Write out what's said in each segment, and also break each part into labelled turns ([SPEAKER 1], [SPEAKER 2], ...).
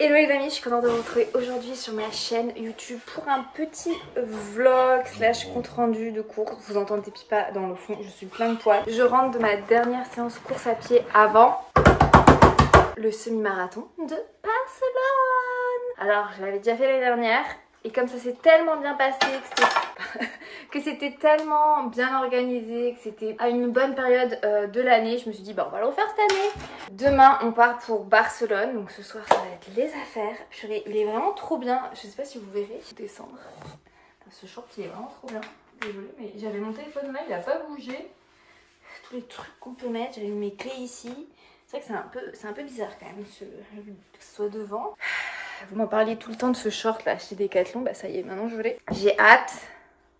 [SPEAKER 1] Hello les amis, je suis contente de vous retrouver aujourd'hui sur ma chaîne YouTube pour un petit vlog slash compte rendu de course. Vous entendez des pipas dans le fond, je suis plein de poils. Je rentre de ma dernière séance course à pied avant le semi-marathon de Barcelone. Alors je l'avais déjà fait l'année dernière et comme ça s'est tellement bien passé que c'était tellement bien organisé, que c'était à une bonne période de l'année, je me suis dit bah on va le refaire cette année. Demain on part pour Barcelone, donc ce soir ça va être les affaires. Purée, il est vraiment trop bien, je sais pas si vous verrez descendre. Ce short il est vraiment trop bien, désolée mais j'avais mon téléphone là, il a pas bougé. Tous les trucs qu'on peut mettre, j'avais mis mes clés ici. C'est vrai que c'est un peu bizarre quand même que ce soit devant. Vous m'en parliez tout le temps de ce short là chez Decathlon, bah ça y est maintenant je l'ai. J'ai hâte,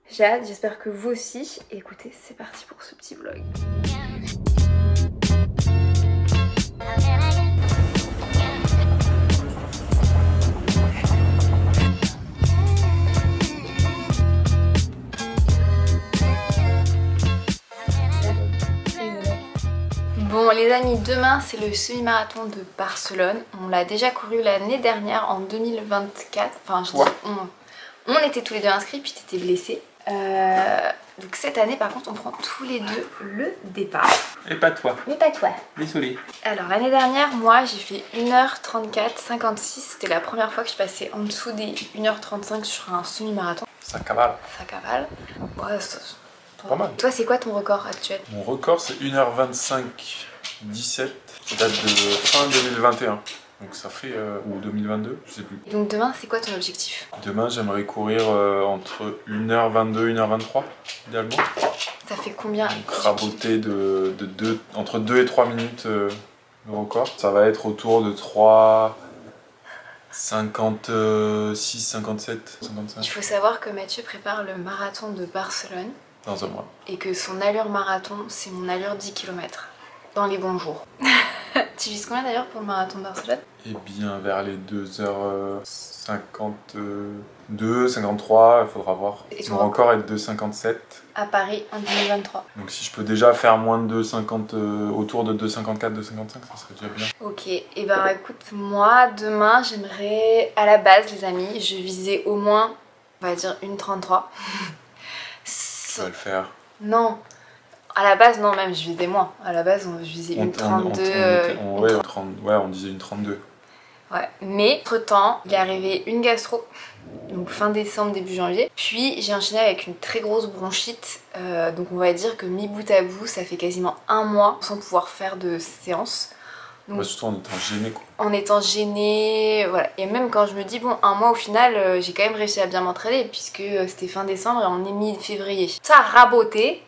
[SPEAKER 1] j'espère que vous aussi. Et écoutez, c'est parti pour ce petit vlog. Bon les amis, demain c'est le semi-marathon de Barcelone. On l'a déjà couru l'année dernière en 2024. Enfin je dis on était tous les deux inscrits puis t'étais blessé. Donc cette année par contre on prend tous les deux le départ.
[SPEAKER 2] Et pas toi.
[SPEAKER 1] Mais pas toi.
[SPEAKER 2] Désolé.
[SPEAKER 1] Alors l'année dernière moi j'ai fait 1h34 56. C'était la première fois que je passais en dessous des 1h35 sur un semi-marathon.
[SPEAKER 2] Ça cavale.
[SPEAKER 1] Ça cavale. Ouais,
[SPEAKER 2] pas mal.
[SPEAKER 1] Toi c'est quoi ton record actuel?
[SPEAKER 2] Mon record c'est 1h25 17. Ça date de fin 2021. Donc ça fait, ou 2022, je sais plus.
[SPEAKER 1] Donc demain c'est quoi ton objectif?
[SPEAKER 2] Demain j'aimerais courir entre 1h22 et 1h23 idéalement.
[SPEAKER 1] Ça fait combien?
[SPEAKER 2] Donc raboter entre 2 et 3 minutes le record. Ça va être autour de 3... 56, 57, 55.
[SPEAKER 1] Il faut savoir que Mathieu prépare le marathon de Barcelone.
[SPEAKER 2] Dans un mois.
[SPEAKER 1] Et que son allure marathon, c'est mon allure 10 km. Dans les bons jours. Tu vises combien d'ailleurs pour le marathon de Barcelone?
[SPEAKER 2] Eh bien vers les 2h52, 53, il faudra voir. Mon record est de 2h57.
[SPEAKER 1] À Paris en 2023.
[SPEAKER 2] Donc si je peux déjà faire moins de 2h50, autour de 2h54, 2h55, ça serait déjà bien. Ok,
[SPEAKER 1] et ben écoute, moi demain j'aimerais, à la base les amis, je visais au moins, on va dire 1h33.
[SPEAKER 2] Tu vas le faire.
[SPEAKER 1] Non, à la base non, même je visais moins. À la base je visais 1h32.
[SPEAKER 2] Ouais, on disait 1h32.
[SPEAKER 1] Ouais, mais entre temps il est arrivé une gastro, donc fin décembre début janvier, puis j'ai enchaîné avec une très grosse bronchite, donc on va dire que mis bout à bout ça fait quasiment un mois sans pouvoir faire de séance. Donc,
[SPEAKER 2] ouais, surtout en étant gêné quoi. En
[SPEAKER 1] étant gêné, voilà. Et même quand je me dis bon un mois au final j'ai quand même réussi à bien m'entraîner puisque c'était fin décembre et on est mi-février. Ça a raboté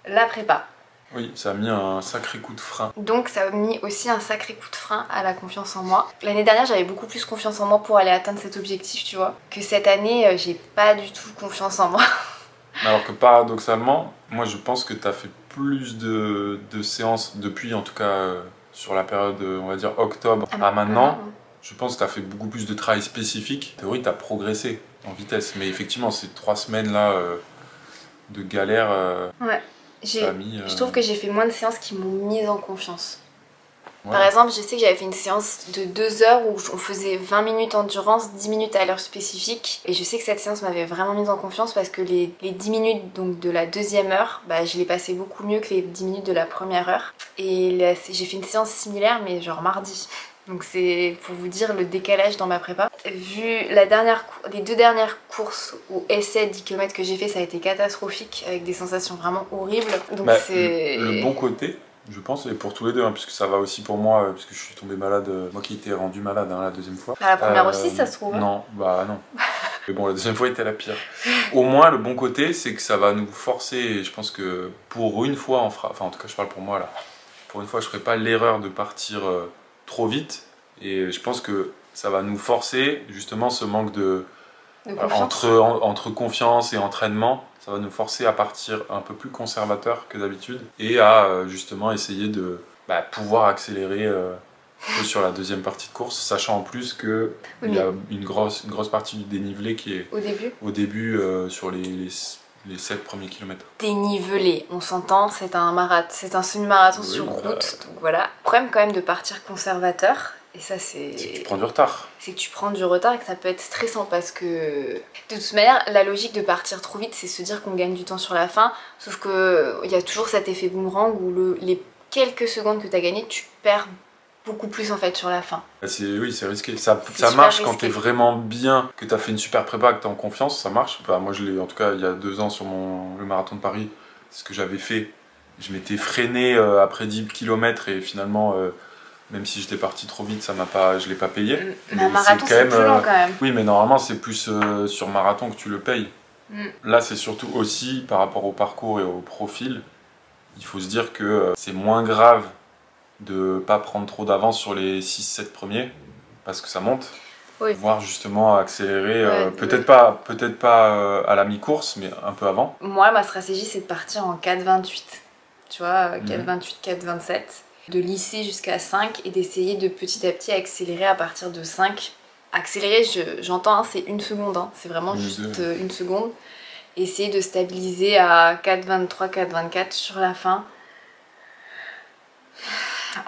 [SPEAKER 1] la prépa.
[SPEAKER 2] Oui, ça a mis un sacré coup de frein.
[SPEAKER 1] Donc ça a mis aussi un sacré coup de frein à la confiance en moi. L'année dernière j'avais beaucoup plus confiance en moi pour aller atteindre cet objectif, tu vois. Que cette année j'ai pas du tout confiance en moi.
[SPEAKER 2] Alors que paradoxalement, moi je pense que tu as fait plus de séances depuis en tout cas sur la période on va dire octobre à maintenant. Je pense que tu as fait beaucoup plus de travail spécifique. En théorie tu as progressé en vitesse. Mais effectivement ces 3 semaines là de galère...
[SPEAKER 1] ouais. Je trouve que j'ai fait moins de séances qui m'ont mise en confiance. Ouais. Par exemple, je sais que j'avais fait une séance de 2 heures où on faisait 20 minutes endurance, 10 minutes à l'heure spécifique. Et je sais que cette séance m'avait vraiment mise en confiance parce que les 10 minutes donc, de la deuxième heure, bah, je les passais beaucoup mieux que les 10 minutes de la première heure. Et j'ai fait une séance similaire mais genre mardi. Donc c'est pour vous dire le décalage dans ma prépa. Vu les 2 dernières courses ou essais 10 km que j'ai fait, ça a été catastrophique avec des sensations vraiment horribles. Donc
[SPEAKER 2] bah,
[SPEAKER 1] c'est...
[SPEAKER 2] Le bon côté, je pense, et pour tous les deux, hein, puisque ça va aussi pour moi, puisque je suis tombé malade, moi qui étais rendu malade hein, la deuxième fois.
[SPEAKER 1] À la première aussi ça se trouve?
[SPEAKER 2] Non, bah non. Mais bon, la deuxième fois était la pire. Au moins, le bon côté, c'est que ça va nous forcer, et je pense que pour une fois, enfin en tout cas je parle pour moi là, pour une fois je ferai pas l'erreur de partir trop vite, et je pense que ça va nous forcer justement ce manque de entre confiance et entraînement, ça va nous forcer à partir un peu plus conservateur que d'habitude et à justement essayer de pouvoir accélérer sur la deuxième partie de course, sachant en plus que il y a une grosse partie du dénivelé qui est au début sur les 7 premiers kilomètres.
[SPEAKER 1] Dénivelé, on s'entend, c'est un semi-marathon sur route, donc voilà. Le problème quand même de partir conservateur, Et ça, c'est
[SPEAKER 2] que tu prends du retard.
[SPEAKER 1] C'est que tu prends du retard et que ça peut être stressant parce que de toute manière, la logique de partir trop vite, c'est se dire qu'on gagne du temps sur la fin. Sauf qu'il y a toujours cet effet boomerang où les quelques secondes que tu as gagnées, tu perds beaucoup plus en fait sur la fin.
[SPEAKER 2] Oui, c'est risqué. Ça marche risqué. Quand tu es vraiment bien, que tu as fait une super prépa, que tu es en confiance, ça marche. Enfin, moi, je l'ai, en tout cas, il y a 2 ans sur le marathon de Paris, c'est ce que j'avais fait. Je m'étais freiné après 10 km et finalement, même si j'étais parti trop vite, je l'ai pas payé.
[SPEAKER 1] Mais un marathon, c'est plus long quand même.
[SPEAKER 2] Oui, mais normalement, c'est plus sur marathon que tu le payes. Là, c'est surtout aussi par rapport au parcours et au profil. Il faut se dire que c'est moins grave de pas prendre trop d'avance sur les 6-7 premiers parce que ça monte. Oui. Voire justement accélérer, peut-être pas à la mi-course, mais un peu avant.
[SPEAKER 1] Moi, ma stratégie, c'est de partir en 4,28. Tu vois, 4,28, 4,27. De lisser jusqu'à 5 et d'essayer de petit à petit accélérer à partir de 5. Accélérer, j'entends, hein, c'est 1 seconde. Hein, c'est vraiment juste 1 seconde. Essayer de stabiliser à 4,23, 4,24 sur la fin.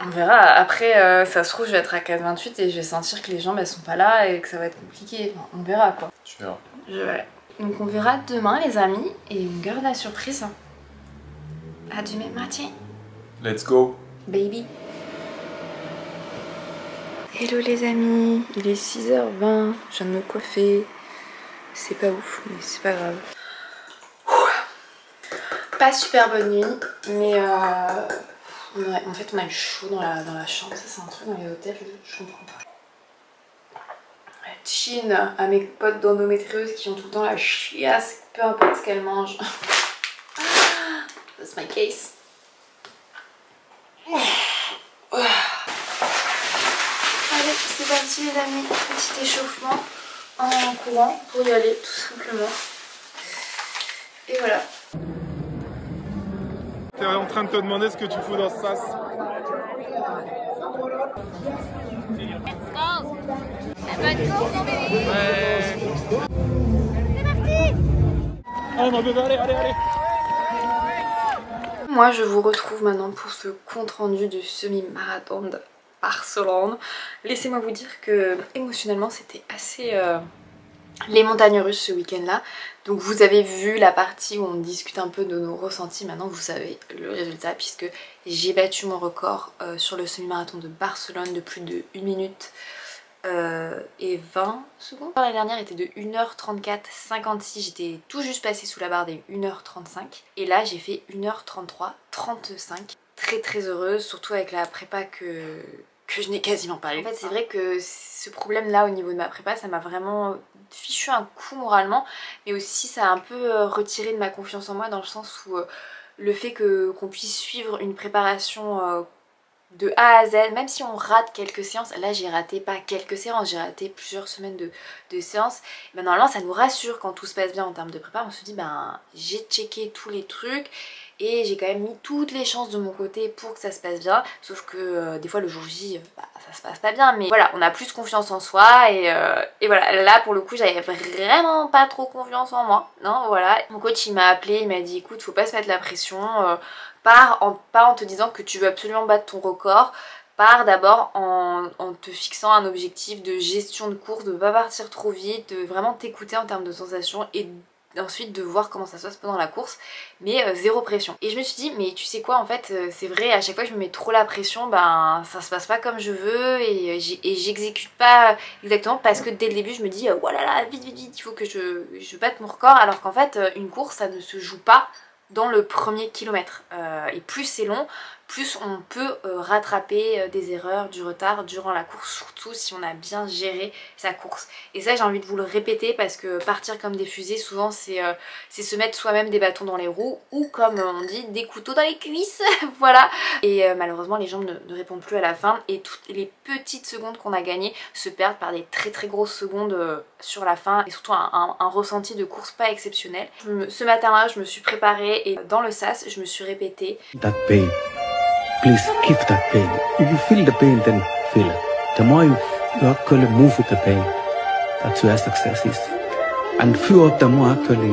[SPEAKER 1] On verra. Après, ça se trouve, je vais être à 4,28 et je vais sentir que les jambes, elles sont pas là et que ça va être compliqué. Enfin, on verra quoi.
[SPEAKER 2] Tu verras.
[SPEAKER 1] Donc on verra demain, les amis, et on garde la surprise. À demain matin.
[SPEAKER 2] Let's go.
[SPEAKER 1] Baby. Hello les amis, il est 6h20, je viens de me coiffer. C'est pas ouf, mais c'est pas grave. Pas super bonne nuit, mais en fait on a eu chaud dans la chambre. Ça c'est un truc dans les hôtels, je comprends pas. Chine à mes potes d'endométriose qui ont tout le temps la chiasse, peu importe ce qu'elles mangent. That's my case. Allez, c'est parti les amis, petit échauffement en courant pour y aller tout simplement. Et voilà.
[SPEAKER 2] T'es en train de te demander ce que tu fous dans ce sas.
[SPEAKER 3] Let's go. Bonne course mon bébé. Ouais. C'est parti.
[SPEAKER 2] Allez mon bébé, allez.
[SPEAKER 1] Moi je vous retrouve maintenant pour ce compte rendu du semi-marathon de Barcelone. Laissez-moi vous dire que émotionnellement c'était assez les montagnes russes ce week-end là. Donc vous avez vu la partie où on discute un peu de nos ressentis. Maintenant vous savez le résultat puisque j'ai battu mon record sur le semi-marathon de Barcelone de plus de 1 minute et 20 secondes. L'année dernière était de 1h34,56, j'étais tout juste passée sous la barre des 1h35 et là j'ai fait 1h33,35. Très heureuse, surtout avec la prépa que je n'ai quasiment pas eu. En fait c'est vrai que ce problème là au niveau de ma prépa ça m'a vraiment fichu un coup moralement, mais aussi ça a un peu retiré de ma confiance en moi dans le sens où le fait qu'on puisse suivre une préparation de A à Z, même si on rate quelques séances, là j'ai raté pas quelques séances, j'ai raté plusieurs semaines de séances, mais normalement ça nous rassure quand tout se passe bien en termes de prépa, on se dit ben j'ai checké tous les trucs et j'ai quand même mis toutes les chances de mon côté pour que ça se passe bien, sauf que des fois le jour J ça se passe pas bien, mais voilà on a plus confiance en soi et voilà, là pour le coup j'avais vraiment pas trop confiance en moi, non voilà, mon coach il m'a appelé, il m'a dit écoute faut pas se mettre la pression, pas en te disant que tu veux absolument battre ton record, pars d'abord en te fixant un objectif de gestion de course, de ne pas partir trop vite, de vraiment t'écouter en termes de sensations et ensuite de voir comment ça se passe pendant la course, mais zéro pression. Et je me suis dit mais tu sais quoi en fait c'est vrai, à chaque fois que je me mets trop la pression ben ça se passe pas comme je veux et j'exécute pas exactement parce que dès le début je me dis oh là là vite il faut que je batte mon record, alors qu'en fait une course ça ne se joue pas dans le premier kilomètre et plus c'est long, plus on peut rattraper des erreurs, du retard durant la course, surtout si on a bien géré sa course. Et ça j'ai envie de vous le répéter parce que partir comme des fusées souvent c'est se mettre soi-même des bâtons dans les roues ou comme on dit des couteaux dans les cuisses. Voilà. Et malheureusement les jambes ne répondent plus à la fin et toutes les petites secondes qu'on a gagnées se perdent par des très grosses secondes sur la fin et surtout un ressenti de course pas exceptionnel. Ce matin-là je me suis préparée et dans le sas je me suis répété
[SPEAKER 4] that pain. Please keep that pain. If you feel the pain, then feel it. The more you actually move with the pain, that's where success is. And few of them who actually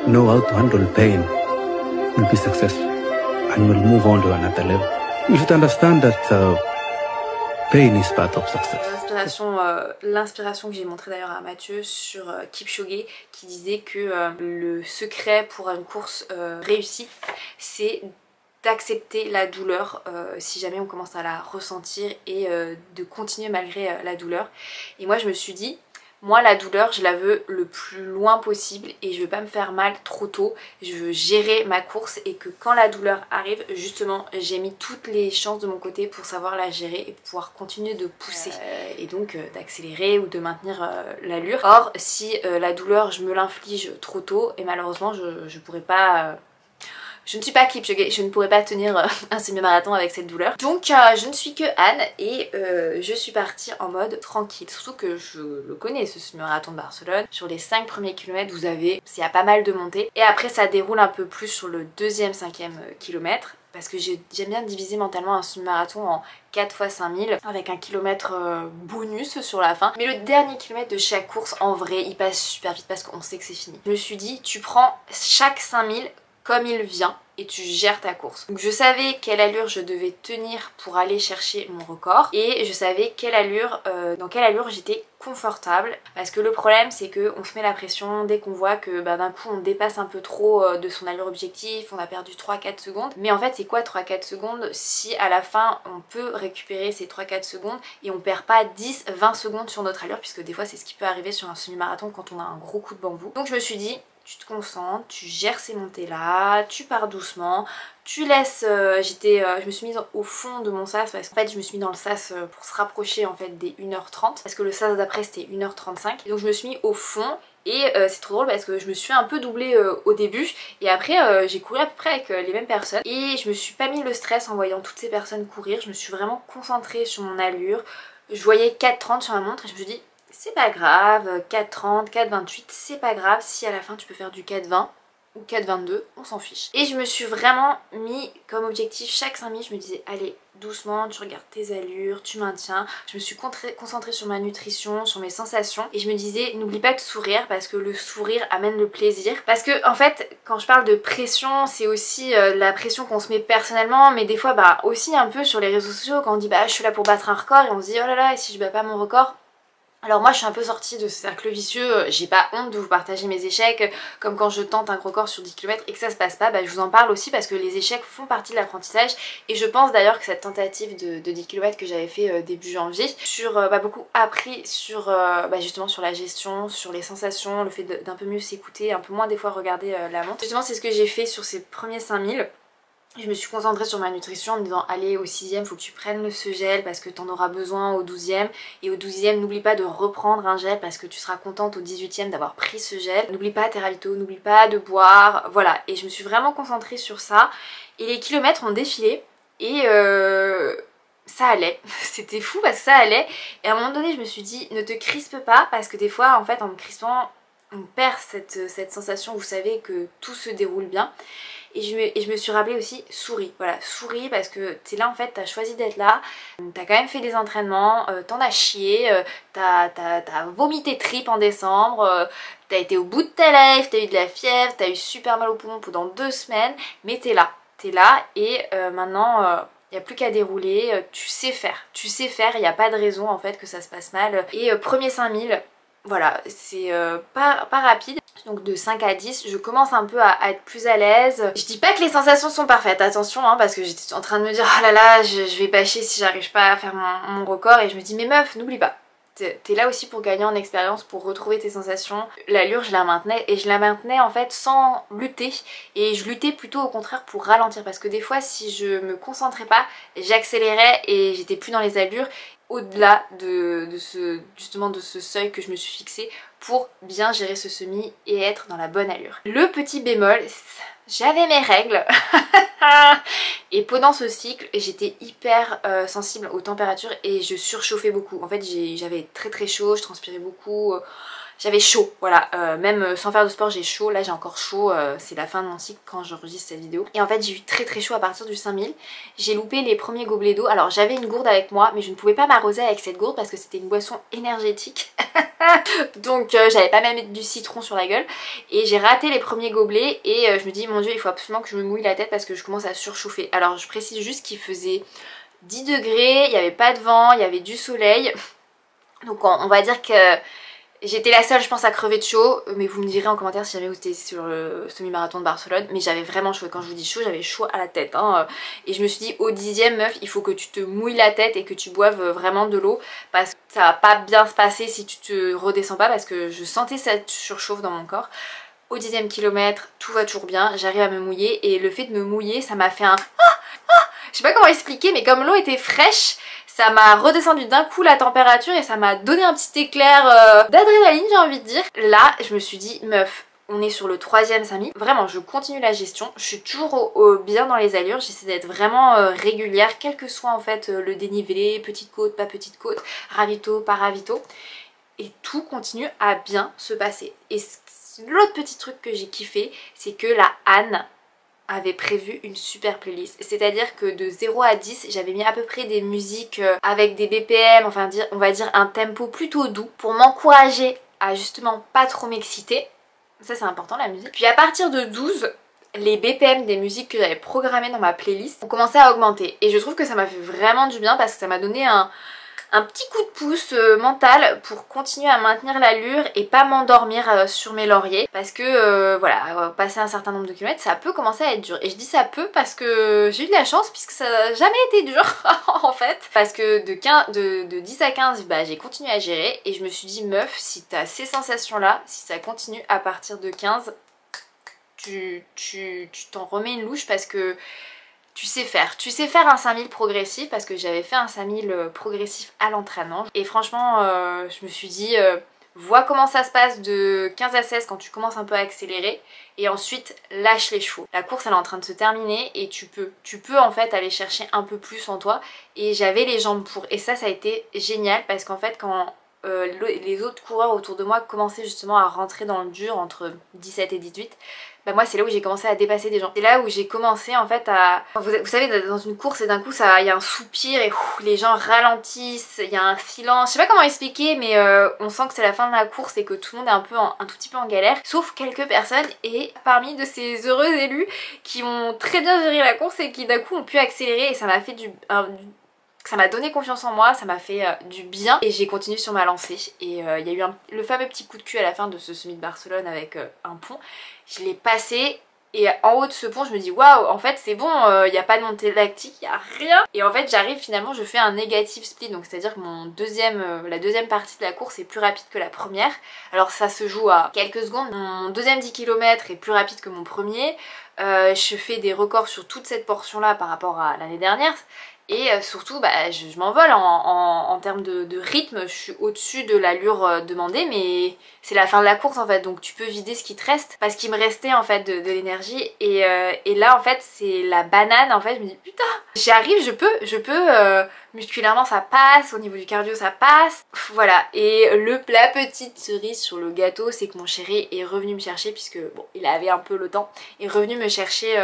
[SPEAKER 4] know how to handle pain will be successful and will move on to another level. You should understand that pain is part of success.
[SPEAKER 1] L'inspiration que j'ai montrée d'ailleurs à Mathieu sur Kipchoge, qui disait que le secret pour une course réussie, c'est d'accepter la douleur si jamais on commence à la ressentir et de continuer malgré la douleur. Et moi je me suis dit, moi la douleur je la veux le plus loin possible et je veux pas me faire mal trop tôt, je veux gérer ma course et que quand la douleur arrive, justement j'ai mis toutes les chances de mon côté pour savoir la gérer et pouvoir continuer de pousser et donc d'accélérer ou de maintenir l'allure. Or si la douleur je me l'inflige trop tôt, et malheureusement je pourrais pas... Je ne suis pas Kipchoge, je ne pourrais pas tenir un semi-marathon avec cette douleur. Donc je ne suis que Anne et je suis partie en mode tranquille. Surtout que je le connais ce semi-marathon de Barcelone. Sur les 5 premiers kilomètres vous avez, il y a pas mal de montées. Et après ça déroule un peu plus sur le 2e, 5e kilomètre. Parce que j'aime bien diviser mentalement un semi-marathon en 4 x 5000 avec un kilomètre bonus sur la fin. Mais le dernier kilomètre de chaque course en vrai il passe super vite parce qu'on sait que c'est fini. Je me suis dit tu prends chaque 5000 comme il vient et tu gères ta course. Donc je savais quelle allure je devais tenir pour aller chercher mon record et je savais dans quelle allure j'étais confortable, parce que le problème c'est que on se met la pression dès qu'on voit que d'un coup on dépasse un peu trop de son allure objectif, on a perdu 3-4 secondes. Mais en fait c'est quoi 3-4 secondes si à la fin on peut récupérer ces 3-4 secondes et on perd pas 10-20 secondes sur notre allure, puisque des fois c'est ce qui peut arriver sur un semi-marathon quand on a un gros coup de bambou. Donc je me suis dit tu te concentres, tu gères ces montées là, tu pars doucement, tu laisses, je me suis mise au fond de mon sas parce qu'en fait je me suis mis dans le sas pour se rapprocher en fait des 1h30 parce que le sas d'après c'était 1h35 et donc je me suis mis au fond. Et c'est trop drôle parce que je me suis un peu doublée au début et après j'ai couru à peu près avec les mêmes personnes et je me suis pas mis le stress en voyant toutes ces personnes courir. Je me suis vraiment concentrée sur mon allure. Je voyais 4,30 sur la montre et je me suis dit c'est pas grave, 4,30, 4,28, c'est pas grave si à la fin tu peux faire du 4,20 ou 4,22, on s'en fiche. Et je me suis vraiment mis comme objectif chaque 5 minutes, je me disais allez doucement, tu regardes tes allures, tu maintiens. Je me suis concentrée sur ma nutrition, sur mes sensations et je me disais n'oublie pas de sourire parce que le sourire amène le plaisir. Parce que en fait quand je parle de pression, c'est aussi la pression qu'on se met personnellement, mais des fois aussi un peu sur les réseaux sociaux quand on dit je suis là pour battre un record et on se dit oh là là et si je bats pas mon record. Alors moi je suis un peu sortie de ce cercle vicieux, j'ai pas honte de vous partager mes échecs, comme quand je tente un record sur 10 km et que ça se passe pas, je vous en parle aussi parce que les échecs font partie de l'apprentissage et je pense d'ailleurs que cette tentative de 10 km que j'avais fait début janvier, beaucoup appris sur justement sur la gestion, sur les sensations, le fait d'un peu mieux s'écouter, un peu moins des fois regarder la montre. Justement c'est ce que j'ai fait sur ces premiers 5000. Je me suis concentrée sur ma nutrition en me disant allez au 6e faut que tu prennes ce gel parce que t'en auras besoin au 12e et au 12e n'oublie pas de reprendre un gel parce que tu seras contente au 18e d'avoir pris ce gel. N'oublie pas tes ravitaux, n'oublie pas de boire, voilà. Et je me suis vraiment concentrée sur ça et les kilomètres ont défilé et ça allait, c'était fou parce que ça allait et à un moment donné je me suis dit ne te crispe pas parce que des fois en fait en me crispant on perd cette sensation, vous savez que tout se déroule bien. Et je me suis rappelé aussi, souris, voilà, souris parce que t'es là en fait, t'as choisi d'être là, t'as quand même fait des entraînements, t'en as chié, t'as vomi tes tripes en décembre, t'as été au bout de ta life, t'as eu de la fièvre, t'as eu super mal au poumon pendant 2 semaines, mais t'es là et maintenant il n'y a plus qu'à dérouler, tu sais faire, il n'y a pas de raison en fait que ça se passe mal. Et premier 5000, voilà, c'est pas rapide. Donc de 5 à 10, je commence un peu à être plus à l'aise. Je dis pas que les sensations sont parfaites, attention parce que j'étais en train de me dire oh là là, je vais bâcher si j'arrive pas à faire mon record. Et je me dis mais meuf, n'oublie pas, t'es là aussi pour gagner en expérience, pour retrouver tes sensations. L'allure je la maintenais et je la maintenais en fait sans lutter. Et je luttais plutôt au contraire pour ralentir parce que des fois si je me concentrais pas, j'accélérais et j'étais plus dans les allures. Au-delà de ce seuil que je me suis fixé pour bien gérer ce semi et être dans la bonne allure. Le petit bémol, j'avais mes règles et pendant ce cycle j'étais hyper sensible aux températures et je surchauffais beaucoup. En fait j'avais très chaud, je transpirais beaucoup, j'avais chaud, voilà, même sans faire de sport j'ai chaud, là j'ai encore chaud, c'est la fin de mon cycle quand j'enregistre cette vidéo. Et en fait j'ai eu très chaud à partir du 5000, j'ai loupé les premiers gobelets d'eau, alors j'avais une gourde avec moi mais je ne pouvais pas m'arroser avec cette gourde parce que c'était une boisson énergétique, donc j'avais pas même du citron sur la gueule et j'ai raté les premiers gobelets et je me dis mon dieu il faut absolument que je me mouille la tête parce que je commence à surchauffer. Alors je précise juste qu'il faisait 10 degrés, il n'y avait pas de vent, il y avait du soleil. Donc on va dire que j'étais la seule je pense à crever de chaud, mais vous me direz en commentaire si jamais vous étiez sur le semi-marathon de Barcelone, mais j'avais vraiment chaud, et quand je vous dis chaud, j'avais chaud à la tête hein. Et je me suis dit au 10e meuf, il faut que tu te mouilles la tête et que tu boives vraiment de l'eau, parce que ça va pas bien se passer si tu te redescends pas, parce que je sentais cette surchauffe dans mon corps. Au 10e kilomètre, tout va toujours bien, j'arrive à me mouiller, et le fait de me mouiller, ça m'a fait un je sais pas comment expliquer, mais comme l'eau était fraîche, ça m'a redescendu d'un coup la température et ça m'a donné un petit éclair d'adrénaline, j'ai envie de dire. Là, je me suis dit, meuf, on est sur le 3e semi. Vraiment, je continue la gestion. Je suis toujours bien dans les allures. J'essaie d'être vraiment régulière, quel que soit en fait le dénivelé, petite côte, pas petite côte, ravito, pas ravito. Et tout continue à bien se passer. Et l'autre petit truc que j'ai kiffé, c'est que la Anne avait prévu une super playlist, c'est à dire que de 0 à 10 j'avais mis à peu près des musiques avec des BPM, enfin on va dire un tempo plutôt doux pour m'encourager à justement pas trop m'exciter, ça c'est important la musique. Puis à partir de 12, les BPM des musiques que j'avais programmées dans ma playlist ont commencé à augmenter, et je trouve que ça m'a fait vraiment du bien parce que ça m'a donné un petit coup de pouce mental pour continuer à maintenir l'allure et pas m'endormir sur mes lauriers, parce que voilà, passer un certain nombre de kilomètres ça peut commencer à être dur, et je dis ça peut parce que j'ai eu de la chance puisque ça n'a jamais été dur en fait, parce que de 10 à 15 bah, j'ai continué à gérer, et je me suis dit meuf, si t'as ces sensations là, si ça continue à partir de 15, tu t'en remets une louche, parce que tu sais faire un 5000 progressif, parce que j'avais fait un 5000 progressif à l'entraînement. Et franchement, je me suis dit, vois comment ça se passe de 15 à 16 quand tu commences un peu à accélérer, et ensuite lâche les chevaux. La course elle est en train de se terminer et tu peux en fait aller chercher un peu plus en toi, et j'avais les jambes pour. Et ça a été génial, parce qu'en fait quand les autres coureurs autour de moi commençaient justement à rentrer dans le dur entre 17 et 18, bah moi c'est là où j'ai commencé à dépasser des gens. C'est là où j'ai commencé en fait à... Vous savez, dans une course et d'un coup il y a un soupir et les gens ralentissent, il y a un silence. Je sais pas comment expliquer, mais on sent que c'est la fin de la course et que tout le monde est un tout petit peu en galère, sauf quelques personnes, et parmi de ces heureux élus qui ont très bien géré la course et qui d'un coup ont pu accélérer, et ça m'a fait ça m'a donné confiance en moi, ça m'a fait du bien, et j'ai continué sur ma lancée. Et il y a eu le fameux petit coup de cul à la fin de ce semi de Barcelone avec un pont. Je l'ai passé, et en haut de ce pont je me dis waouh, en fait c'est bon, il n'y a pas de montée lactique, il n'y a rien. Et en fait j'arrive, finalement je fais un négatif split, donc c'est à dire que la deuxième partie de la course est plus rapide que la première. Alors ça se joue à quelques secondes. Mon deuxième 10 km est plus rapide que mon premier. Je fais des records sur toute cette portion là par rapport à l'année dernière. Et surtout bah, je m'envole en termes de rythme, je suis au-dessus de l'allure demandée, mais c'est la fin de la course en fait, donc tu peux vider ce qui te reste, parce qu'il me restait en fait de l'énergie. Et là en fait c'est la banane, en fait je me dis putain, j'y arrive, je peux musculairement ça passe, au niveau du cardio ça passe, voilà. Et la petite cerise sur le gâteau, c'est que mon chéri est revenu me chercher, puisque bon il avait un peu le temps, est revenu me chercher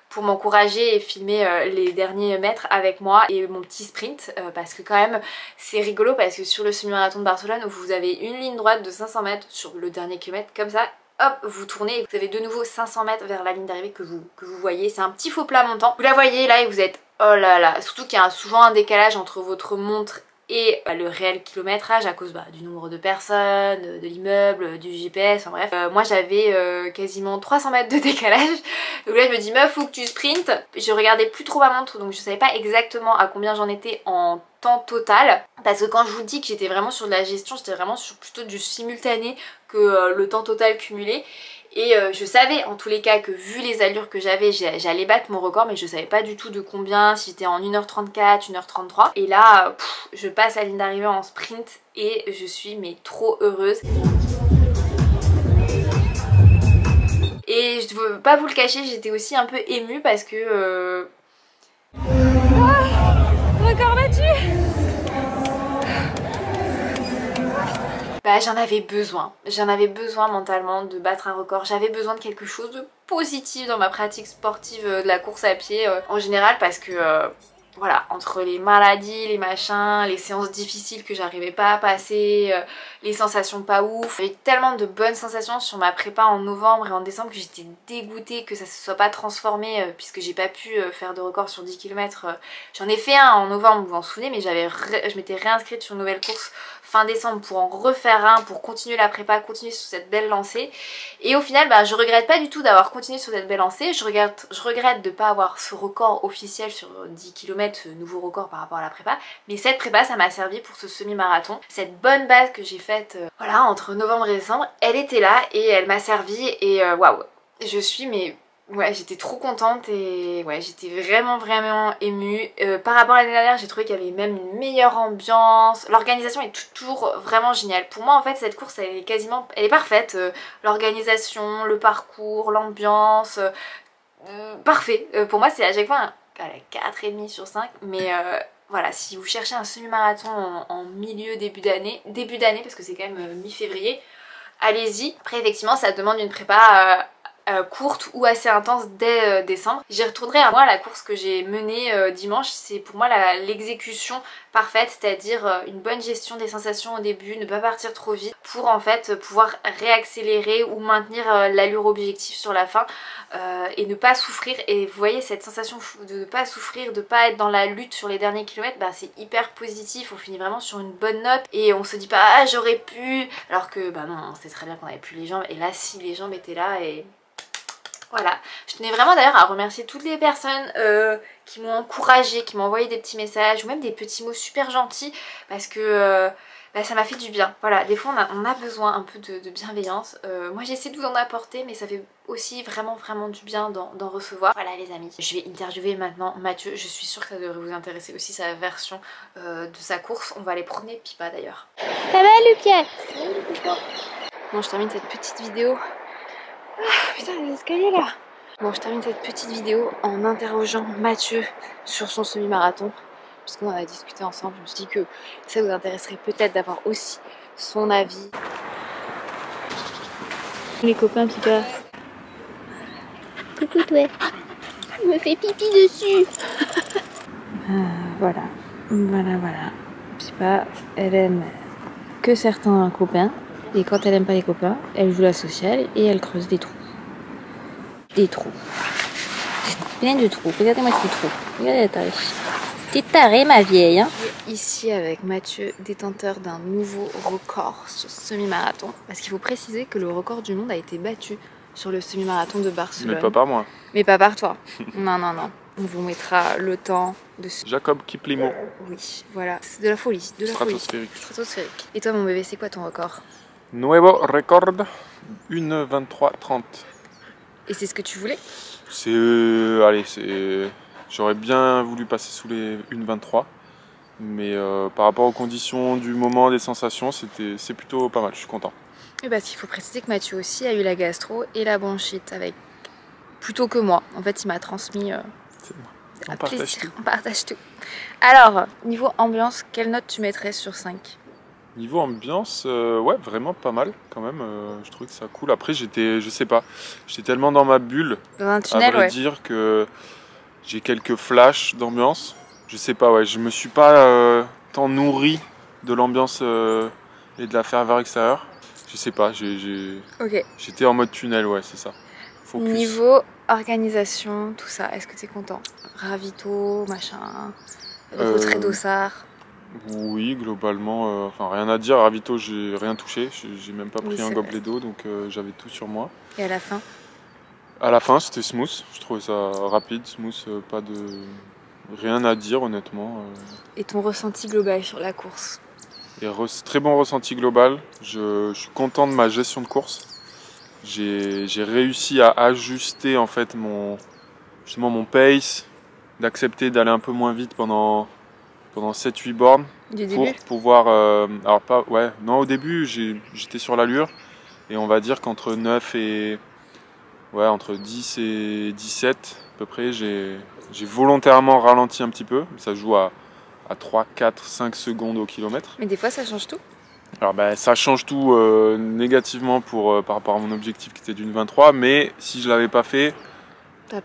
[SPEAKER 1] pour m'encourager et filmer les derniers mètres avec moi et mon petit sprint, parce que quand même c'est rigolo, parce que sur le semi-marathon de Barcelone, où vous avez une ligne droite de 500 mètres sur le dernier kilomètre, comme ça hop vous tournez et vous avez de nouveau 500 mètres vers la ligne d'arrivée que vous voyez, c'est un petit faux plat montant, vous la voyez là et vous êtes oh là là, surtout qu'il y a souvent un décalage entre votre montre et le réel kilométrage à cause du nombre de personnes, de l'immeuble, du GPS, enfin bref. Moi j'avais quasiment 300 mètres de décalage, donc là je me dis meuf faut que tu sprintes. Je regardais plus trop ma montre, donc je savais pas exactement à combien j'en étais en temps total, parce que quand je vous dis que j'étais vraiment sur de la gestion, j'étais vraiment sur plutôt du simultané que le temps total cumulé. Et je savais en tous les cas que vu les allures que j'avais, j'allais battre mon record, mais je savais pas du tout de combien, si j'étais en 1h34, 1h33. Et là, je passe la ligne d'arrivée en sprint et je suis mais trop heureuse. Et je veux pas vous le cacher, j'étais aussi un peu émue parce que...
[SPEAKER 3] Record battu.
[SPEAKER 1] Bah j'en avais besoin mentalement de battre un record, j'avais besoin de quelque chose de positif dans ma pratique sportive de la course à pied en général, parce que voilà, entre les maladies, les machins, les séances difficiles que j'arrivais pas à passer, les sensations pas ouf. J'avais tellement de bonnes sensations sur ma prépa en novembre et en décembre que j'étais dégoûtée que ça se soit pas transformé puisque j'ai pas pu faire de record sur 10 km. J'en ai fait un en novembre, vous vous en souvenez, mais je m'étais réinscrite sur une nouvelle course fin décembre pour en refaire un, pour continuer la prépa, continuer sur cette belle lancée. Et au final, bah, je regrette pas du tout d'avoir continué sur cette belle lancée. Je regrette de pas avoir ce record officiel sur 10 km, ce nouveau record par rapport à la prépa. Mais cette prépa, ça m'a servi pour ce semi-marathon. Cette bonne base que j'ai faite voilà, entre novembre et décembre, elle était là et elle m'a servi. Et waouh, je suis mais... ouais, j'étais trop contente et ouais, j'étais vraiment émue. Par rapport à l'année dernière, j'ai trouvé qu'il y avait même une meilleure ambiance. L'organisation est toujours vraiment géniale. Pour moi, en fait, cette course, elle est parfaite. L'organisation, le parcours, l'ambiance, parfait. Pour moi, c'est à chaque fois un 4,5 sur 5. Mais voilà, si vous cherchez un semi-marathon en milieu, début d'année, parce que c'est quand même mi-février, allez-y. Après, effectivement, ça demande une prépa... courte ou assez intense dès décembre. J'y retournerai à moi la course que j'ai menée dimanche, c'est pour moi l'exécution parfaite, c'est-à-dire une bonne gestion des sensations au début, ne pas partir trop vite pour en fait pouvoir réaccélérer ou maintenir l'allure objectif sur la fin et ne pas souffrir. Et vous voyez cette sensation de ne pas souffrir, de pas être dans la lutte sur les derniers kilomètres, bah, c'est hyper positif, on finit vraiment sur une bonne note et on se dit pas ah j'aurais pu, alors que bah non, on sait très bien qu'on avait plus les jambes et là si les jambes étaient là et... Voilà, je tenais vraiment d'ailleurs à remercier toutes les personnes qui m'ont encouragée, qui m'ont envoyé des petits messages ou même des petits mots super gentils parce que bah, ça m'a fait du bien. Voilà, des fois on a besoin un peu de bienveillance. Moi j'essaie de vous en apporter mais ça fait aussi vraiment du bien d'en recevoir. Voilà les amis, je vais interviewer maintenant Mathieu. Je suis sûre que ça devrait vous intéresser aussi sa version de sa course. On va aller promener Pipa d'ailleurs.
[SPEAKER 3] Ça va Lucas?
[SPEAKER 1] Bon, je termine cette petite vidéo. Ah, putain, les escaliers là! Bon, je termine cette petite vidéo en interrogeant Mathieu sur son semi-marathon. Puisqu'on en a discuté ensemble, je me suis dit que ça vous intéresserait peut-être d'avoir aussi son avis. Les copains qui passent.
[SPEAKER 3] Coucou toi. Je me fais pipi dessus.
[SPEAKER 1] Voilà. Pipa, elle aime que certains copains. Et quand elle aime pas les copains, elle joue la sociale et elle creuse des trous. Des trous. Plein de trous. Regardez-moi ces trous. Regardez la tarée. T'es tarée ma vieille. Hein. Ici avec Mathieu, détenteur d'un nouveau record sur semi-marathon. Parce qu'il faut préciser que le record du monde a été battu sur le semi-marathon de Barcelone.
[SPEAKER 2] Mais pas par moi.
[SPEAKER 1] Mais pas par toi. Non. On vous mettra le temps de...
[SPEAKER 2] Jacob Kiplimo.
[SPEAKER 1] Oui, voilà. C'est de la folie. De la
[SPEAKER 2] Stratosphérique.
[SPEAKER 1] Folie. Stratosphérique. Et toi mon bébé, c'est quoi ton record?
[SPEAKER 2] Nuevo record, 1:23:30.
[SPEAKER 1] Et c'est ce que tu voulais?
[SPEAKER 2] J'aurais bien voulu passer sous les 1:23. Mais par rapport aux conditions du moment, des sensations, c'est plutôt pas mal, je suis content.
[SPEAKER 1] Et parce qu'il faut préciser que Mathieu aussi a eu la gastro et la bronchite avec plutôt que moi. En fait, il m'a transmis
[SPEAKER 2] C'est moi.
[SPEAKER 1] un plaisir. On partage tout. Alors, niveau ambiance, quelle note tu mettrais sur 5?
[SPEAKER 2] Niveau ambiance, ouais, vraiment pas mal quand même. Je trouve que ça cool. Après, je sais pas, j'étais tellement dans ma bulle,
[SPEAKER 1] Dans un tunnel,
[SPEAKER 2] à vrai
[SPEAKER 1] ouais.
[SPEAKER 2] dire, que j'ai quelques flashs d'ambiance. Je sais pas, ouais, je me suis pas tant nourri de l'ambiance et de la ferveur extérieure. Je sais pas,
[SPEAKER 1] Ok.
[SPEAKER 2] j'étais en mode tunnel, ouais, c'est ça. Focus.
[SPEAKER 1] Niveau organisation, tout ça, est-ce que t'es content? Ravito, machin, retrait d'ossard.
[SPEAKER 2] Oui, globalement, enfin rien à dire. Ravito, j'ai rien touché. J'ai même pas pris un gobelet d'eau, donc j'avais tout sur moi.
[SPEAKER 1] Et à la fin?
[SPEAKER 2] À la fin, c'était smooth. Je trouvais ça rapide, smooth, pas de rien à dire honnêtement.
[SPEAKER 1] Et ton ressenti global sur la course?
[SPEAKER 2] Et très bon ressenti global. Je suis content de ma gestion de course. J'ai réussi à ajuster en fait justement mon pace, d'accepter d'aller un peu moins vite pendant 7-8 bornes
[SPEAKER 1] Du
[SPEAKER 2] pour
[SPEAKER 1] début?
[SPEAKER 2] pouvoir alors pas ouais non au début j'étais sur l'allure et on va dire qu'entre 9 et ouais entre 10 et 17 à peu près j'ai volontairement ralenti un petit peu, ça joue à 3, 4, 5 secondes au kilomètre.
[SPEAKER 1] Mais des fois ça change tout?
[SPEAKER 2] Alors ben ça change tout négativement par rapport à mon objectif qui était d'une 23, mais si je l'avais pas fait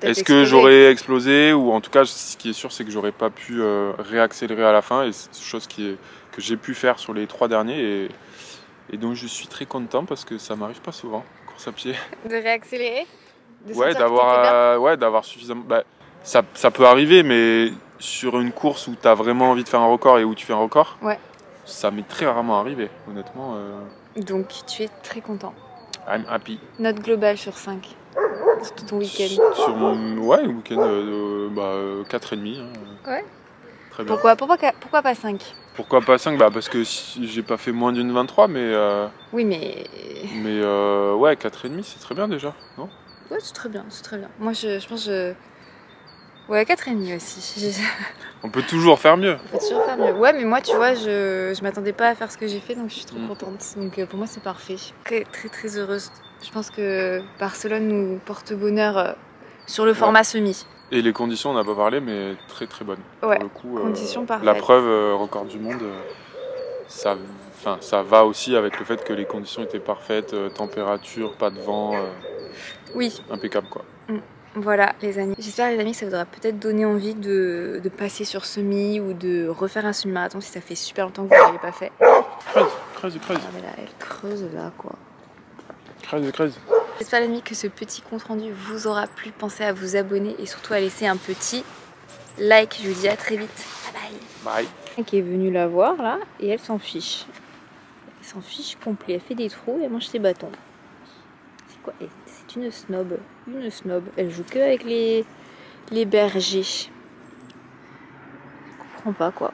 [SPEAKER 2] Est-ce que j'aurais explosé, ou en tout cas ce qui est sûr c'est que j'aurais pas pu réaccélérer à la fin, et c'est chose que j'ai pu faire sur les 3 derniers, et donc je suis très content parce que ça m'arrive pas souvent, course à pied.
[SPEAKER 1] De réaccélérer?
[SPEAKER 2] Ouais, d'avoir suffisamment... Bah, ça peut arriver, mais sur une course où tu as vraiment envie de faire un record et où tu fais un record,
[SPEAKER 1] ouais.
[SPEAKER 2] Ça m'est très rarement arrivé, honnêtement.
[SPEAKER 1] Donc tu es très content.
[SPEAKER 2] I'm happy.
[SPEAKER 1] Note globale sur 5 sur tout ton week-end.
[SPEAKER 2] Sur mon week-end, 4,5.
[SPEAKER 1] Ouais.
[SPEAKER 2] Très bien.
[SPEAKER 1] Pourquoi pas 5?
[SPEAKER 2] Pourquoi pas 5? Parce que j'ai pas fait moins d'une 23, mais...
[SPEAKER 1] Oui, mais...
[SPEAKER 2] Mais ouais, 4,5 c'est très bien déjà, non?
[SPEAKER 1] Ouais, c'est très bien, c'est très bien. Moi, je pense ouais, 4,5 aussi.
[SPEAKER 2] On peut toujours faire mieux.
[SPEAKER 1] On peut toujours faire mieux. Ouais, mais moi, tu vois, je m'attendais pas à faire ce que j'ai fait, donc je suis trop contente. Donc pour moi, c'est parfait. Très, très, très heureuse. Je pense que Barcelone nous porte bonheur sur le format semi.
[SPEAKER 2] Et les conditions, on n'a pas parlé, mais très très bonnes.
[SPEAKER 1] Ouais,
[SPEAKER 2] pour le coup,
[SPEAKER 1] conditions parfaites.
[SPEAKER 2] La preuve, record du monde, ça va aussi avec le fait que les conditions étaient parfaites, température, pas de vent.
[SPEAKER 1] Oui.
[SPEAKER 2] Impeccable, quoi.
[SPEAKER 1] Voilà les amis, j'espère les amis que ça vous aura peut-être donné envie de passer sur semi ou de refaire un semi-marathon si ça fait super longtemps que vous ne l'avez pas fait.
[SPEAKER 2] Creuse.
[SPEAKER 1] Ah mais là, elle creuse là quoi.
[SPEAKER 2] Creuse.
[SPEAKER 1] J'espère les amis que ce petit compte rendu vous aura plu, pensez à vous abonner et surtout à laisser un petit like. Je vous dis à très vite, bye. Qui est venue la voir là et elle s'en fiche. Elle s'en fiche complet, elle fait des trous et elle mange ses bâtons. C'est quoi? C'est une snob. Elle joue que avec les bergers. Je comprends pas quoi.